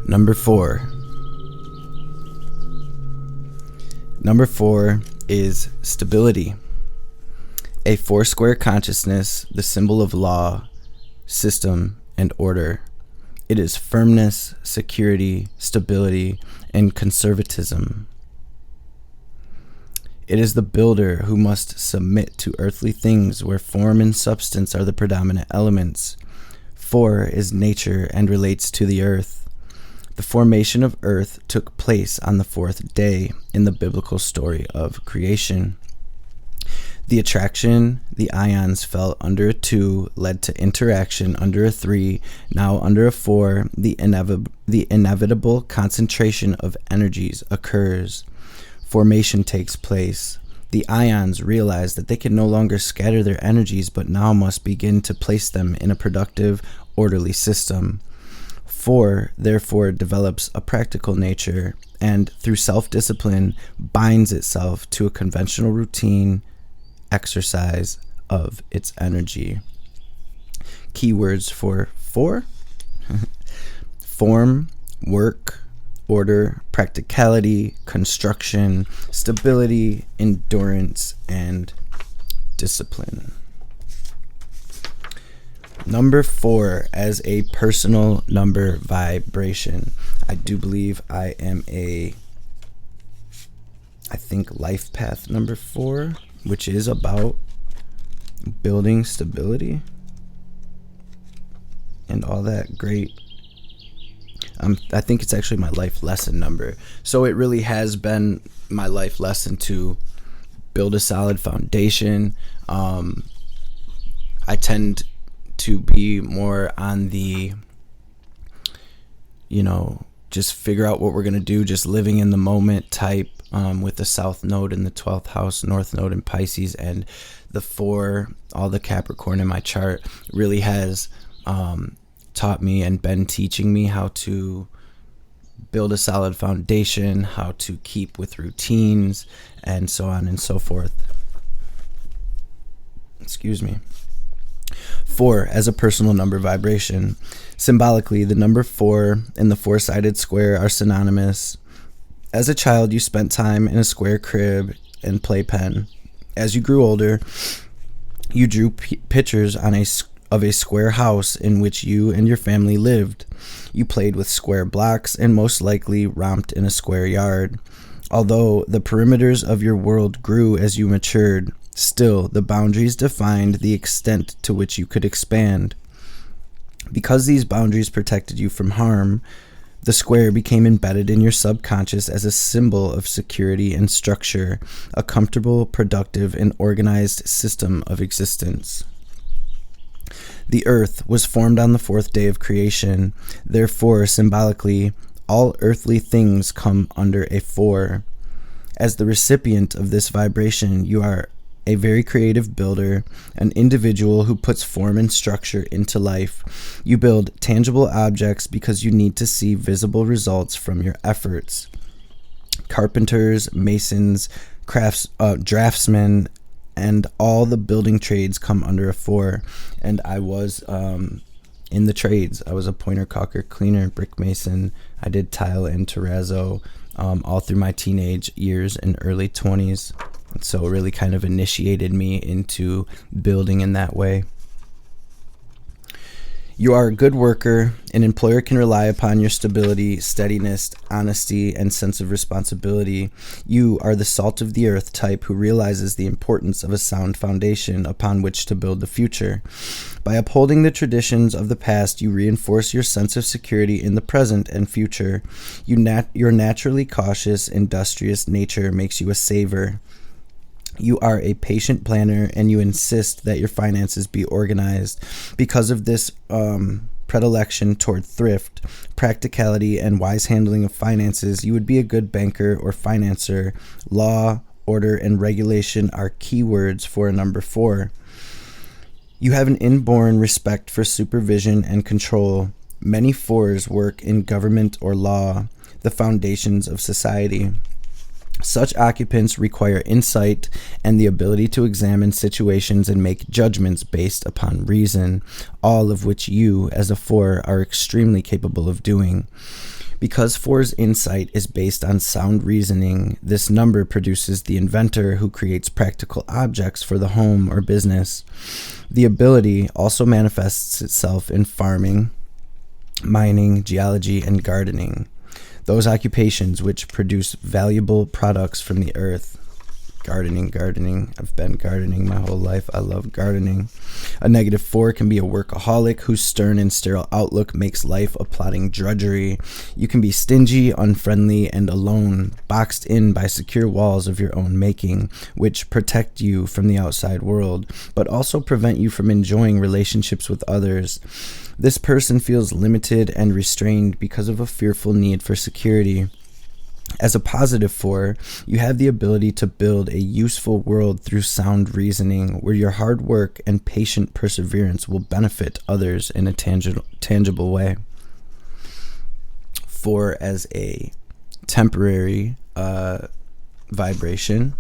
Number 4. Number 4 is stability. A 4-square consciousness, the symbol of law, system, and order. It is firmness, security, stability, and conservatism. It is the builder who must submit to earthly things where form and substance are the predominant elements. 4 is nature and relates to the earth. The formation of earth took place on the 4th day in the biblical story of creation. The attraction, the ions fell under a 2, led to interaction under a 3, now under a 4. The inevitable concentration of energies occurs. Formation takes place. The ions realize that they can no longer scatter their energies, but now must begin to place them in a productive, orderly system. 4, therefore, develops a practical nature and, through self-discipline, binds itself to a conventional routine exercise of its energy. Keywords for 4: form, work, order, practicality, construction, stability, endurance, and discipline. Number 4 as a personal number vibration. I do believe I am I think life path number 4, which is about building stability and all that great. I think it's actually my life lesson number. So it really has been my life lesson to build a solid foundation. I tend to be more on the, just figure out what we're going to do, just living in the moment type, with the South Node in the 12th house, North Node in Pisces, and the 4, all the Capricorn in my chart really has taught me and been teaching me how to build a solid foundation, how to keep with routines, and so on and so forth. Excuse me. 4 as a personal number vibration. Symbolically, the number 4 and the 4-sided square are synonymous. As a child, you spent time in a square crib and playpen. As you grew older, you drew pictures of a square house in which you and your family lived. You played with square blocks and most likely romped in a square yard. Although the perimeters of your world grew as you matured, still, the boundaries defined the extent to which you could expand. Because these boundaries protected you from harm, the square became embedded in your subconscious as a symbol of security and structure, a comfortable, productive, and organized system of existence. The earth was formed on the 4th day of creation. Therefore, symbolically, all earthly things come under a 4. As the recipient of this vibration, you are a very creative builder, an individual who puts form and structure into life. You build tangible objects because you need to see visible results from your efforts. Carpenters, masons, draftsmen, and all the building trades come under a 4. And I was in the trades. I was a pointer, caulker, cleaner, brick mason. I did tile and terrazzo all through my teenage years and early 20s. So it really kind of initiated me into building in that way. You are a good worker. An employer can rely upon your stability, steadiness, honesty, and sense of responsibility. You are the salt of the earth type who realizes the importance of a sound foundation upon which to build the future. By upholding the traditions of the past, you reinforce your sense of security in the present and future. Your naturally cautious, industrious nature makes you a saver. You are a patient planner and you insist that your finances be organized. Because of this predilection toward thrift, practicality, and wise handling of finances, you would be a good banker or financer. Law, order, and regulation are keywords for a number 4. You have an inborn respect for supervision and control. Many 4s work in government or law, the foundations of society. Such occupants require insight and the ability to examine situations and make judgments based upon reason, all of which you, as a 4, are extremely capable of doing. Because 4's insight is based on sound reasoning, this number produces the inventor who creates practical objects for the home or business. The ability also manifests itself in farming, mining, geology, and gardening, those occupations which produce valuable products from the earth. Gardening. I've been gardening my whole life. I love gardening. A -4 can be a workaholic whose stern and sterile outlook makes life a plodding drudgery. You can be stingy, unfriendly, and alone, boxed in by secure walls of your own making, which protect you from the outside world, but also prevent you from enjoying relationships with others. This person feels limited and restrained because of a fearful need for security. As a +4, you have the ability to build a useful world through sound reasoning, where your hard work and patient perseverance will benefit others in a tangible way. 4 as a temporary vibration.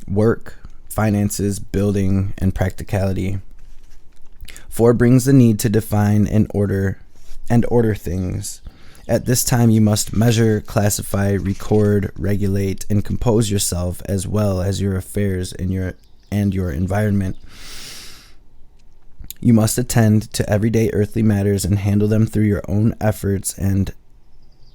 Work, finances, building, and practicality. 4 brings the need to define and order things. At this time, you must measure, classify, record, regulate, and compose yourself, as well as your affairs and your environment. You must attend to everyday earthly matters and handle them through your own efforts and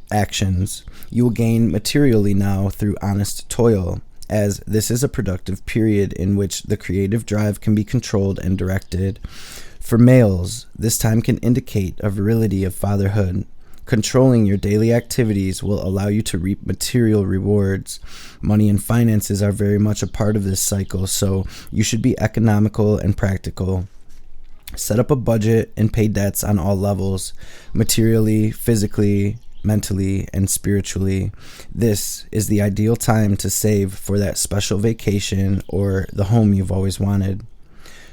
actions. You will gain materially now through honest toil, as this is a productive period in which the creative drive can be controlled and directed. For males, this time can indicate a virility of fatherhood. Controlling your daily activities will allow you to reap material rewards. Money and finances are very much a part of this cycle, so you should be economical and practical. Set up a budget and pay debts on all levels, materially, physically, mentally, and spiritually. This is the ideal time to save for that special vacation or the home you've always wanted.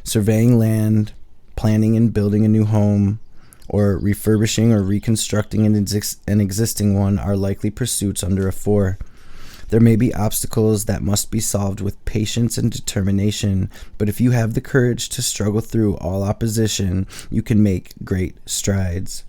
Surveying land, planning and building a new home, or refurbishing or reconstructing an existing one are likely pursuits under a 4. There may be obstacles that must be solved with patience and determination, but if you have the courage to struggle through all opposition, you can make great strides.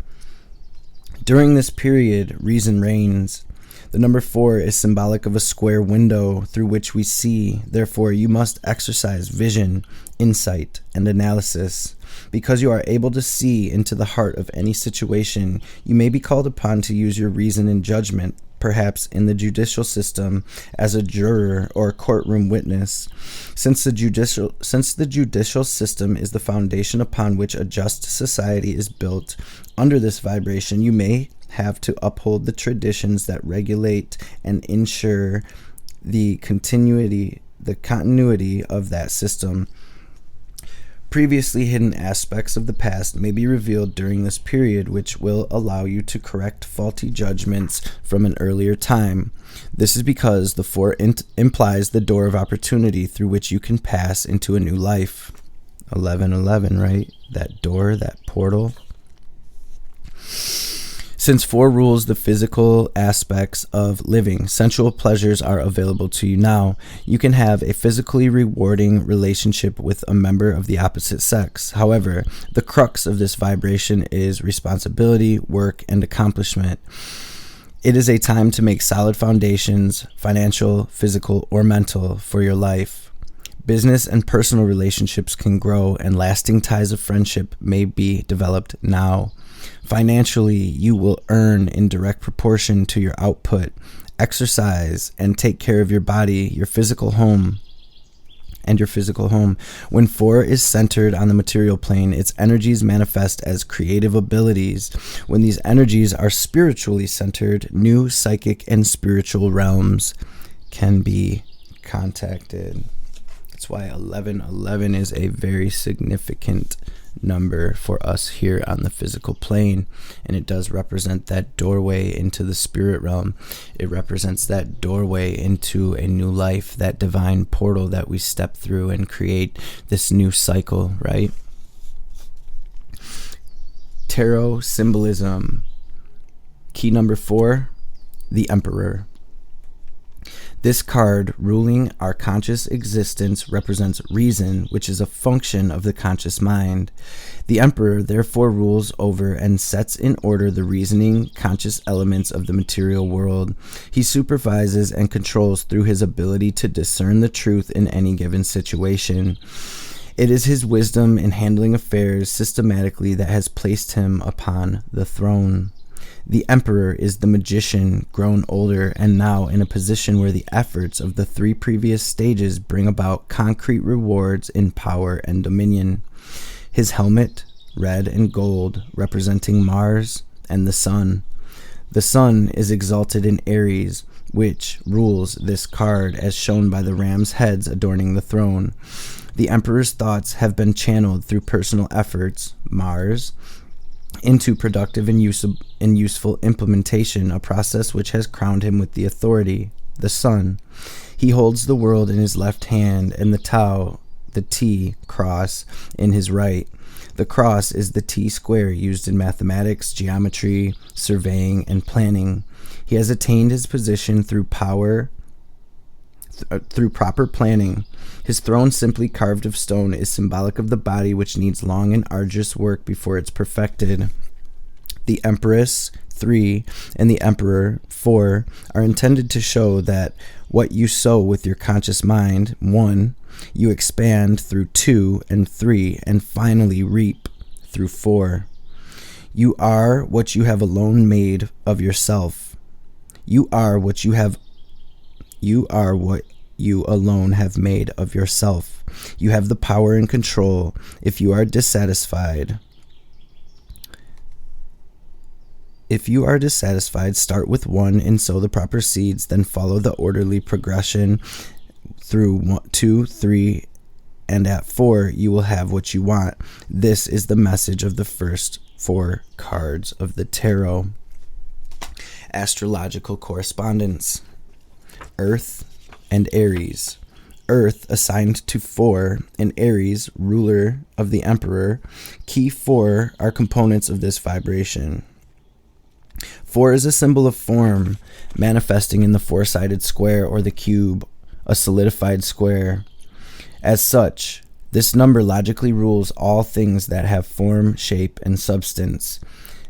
During this period, reason reigns. The number 4 is symbolic of a square window through which we see. Therefore, you must exercise vision, insight, and analysis. Because you are able to see into the heart of any situation, you may be called upon to use your reason and judgment, perhaps in the judicial system as a juror or courtroom witness. Since the judicial system is the foundation upon which a just society is built, under this vibration you may have to uphold the traditions that regulate and ensure the continuity of that system. Previously hidden aspects of the past may be revealed during this period, which will allow you to correct faulty judgments from an earlier time. This is because the 4 implies the door of opportunity through which you can pass into a new life. 1111, right? That door, that portal. Since 4 rules the physical aspects of living, sensual pleasures are available to you now. You can have a physically rewarding relationship with a member of the opposite sex. However, the crux of this vibration is responsibility, work, and accomplishment. It is a time to make solid foundations, financial, physical, or mental, for your life. Business and personal relationships can grow, and lasting ties of friendship may be developed now. Financially, you will earn in direct proportion to your output. Exercise and take care of your body, your physical home. When 4 is centered on the material plane, its energies manifest as creative abilities. When these energies are spiritually centered, new psychic and spiritual realms can be contacted. That's why 1111 is a very significant number for us here on the physical plane, and it does represent that doorway into the spirit realm. It represents that doorway into a new life, that divine portal that we step through and create this new cycle, right? Tarot symbolism. Key number 4, the Emperor. This card, ruling our conscious existence, represents reason, which is a function of the conscious mind. The Emperor therefore rules over and sets in order the reasoning, conscious elements of the material world. He supervises and controls through his ability to discern the truth in any given situation. It is his wisdom in handling affairs systematically that has placed him upon the throne. The Emperor is the magician, grown older and now in a position where the efforts of the 3 previous stages bring about concrete rewards in power and dominion. His helmet, red and gold, representing Mars and the Sun. The Sun is exalted in Aries, which rules this card, as shown by the ram's heads adorning the throne. The Emperor's thoughts have been channeled through personal efforts, Mars, into productive and useful implementation, a process which has crowned him with the authority, the Sun. He holds the world in his left hand and the T cross in his right. The cross is the T square used in mathematics, geometry, surveying, and planning. He has attained his position through proper planning. His throne, simply carved of stone, is symbolic of the body, which needs long and arduous work before it's perfected. The Empress, 3, and the Emperor, 4, are intended to show that what you sow with your conscious mind, 1, you expand through 2 and 3, and finally reap through 4. You are what you have alone made of yourself. You are what you alone have made of yourself. You have the power and control. If you are dissatisfied, start with 1 and sow the proper seeds, then follow the orderly progression through 2, 3, and at 4 you will have what you want. This is the message of the first 4 cards of the tarot. Astrological correspondence. Earth and Aries. Earth assigned to 4 and Aries, ruler of the Emperor. Key 4 are components of this vibration. 4 is a symbol of form, manifesting in the 4-sided square or the cube, a solidified square. As such, this number logically rules all things that have form, shape, and substance.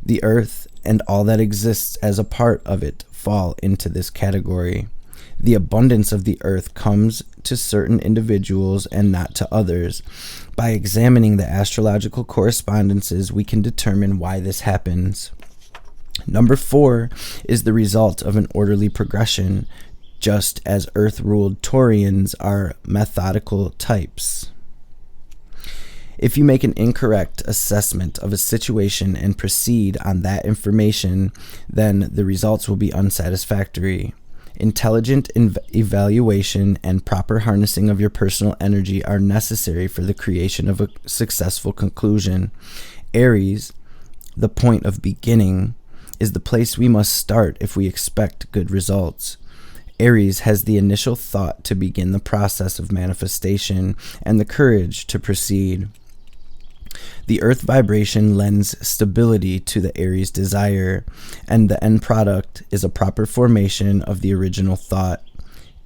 The earth and all that exists as a part of it fall into this category. The abundance of the earth comes to certain individuals and not to others. By examining the astrological correspondences, we can determine why this happens. Number 4 is the result of an orderly progression, just as earth-ruled Taurians are methodical types. If you make an incorrect assessment of a situation and proceed on that information, then the results will be unsatisfactory. Intelligent evaluation and proper harnessing of your personal energy are necessary for the creation of a successful conclusion. Aries, the point of beginning, is the place we must start if we expect good results. Aries has the initial thought to begin the process of manifestation and the courage to proceed. The earth vibration lends stability to the Aries desire, and the end product is a proper formation of the original thought.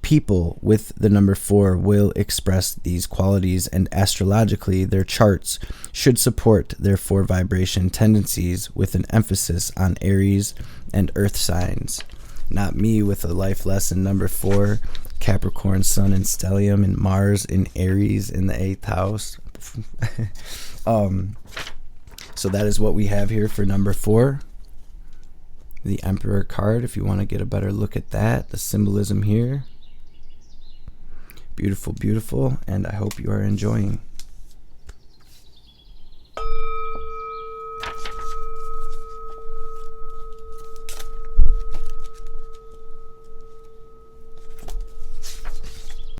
People with the number 4 will express these qualities, and astrologically their charts should support their 4 vibration tendencies with an emphasis on Aries and earth signs. Not me with a life lesson number 4, Capricorn, Sun in Stellium, and Mars in Aries in the 8th house. So that is what we have here for number 4. The Emperor card, if you want to get a better look at that, the symbolism here. Beautiful, beautiful, and I hope you are enjoying.